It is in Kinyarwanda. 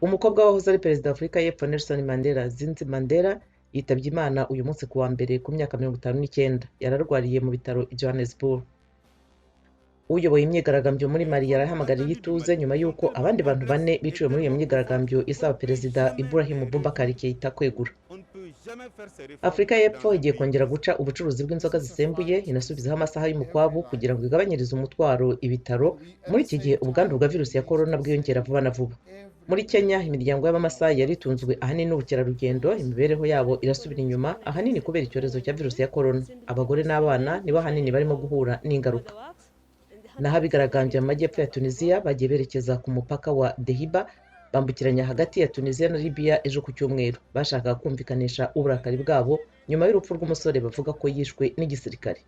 Umukobwa wahoze ari perezida wa Afurika y'Epfo Nelson Mandela, Zinzi Mandela, yitabye Imana uyu munsi ku wa mbere ku myaka 59. Yararwariye mu bitaro i Johannesburg. Uyoboye imyigaragambyo muri Mali yarahamagariye ituze nyuma y'uko abandi bantu 4 biciwe muri iyo myigaragambyo isaba perezida Ibrahim Boubacar Keïta kwegura. Afurika y'Epfo igiye kongera guca ubucuruzi bw'inzoga zisembuye, inasubizaho amasaha y'umukwabu kugira ngo igabanyirize umutwaro ibitaro muri iki gihe ubwandu bwa virusi ya corona bwiyongera vuba na vuba. Muri Kenya, imiryango y'Abamasayi yari itunzwe ahanini n'ubukerarugendo, imibereho yabo irasubira inyuma ahanini kubera icyorezo cya virusi ya corona. Abagore n'abana nibo ahanini barimo guhura n'ingaruka. Naho abigaragambye mu majyepfo ya Tunisia bagiye berekeza ku mupaka wa Dehiba, bambukiranya hagati ya Tunisia na Libya ejo ku cyumweru. Bashakaga kumvikanisha uburakari bwabo nyuma y'urupfu rw'umusore bavuga ko yishwe n'igisirikare.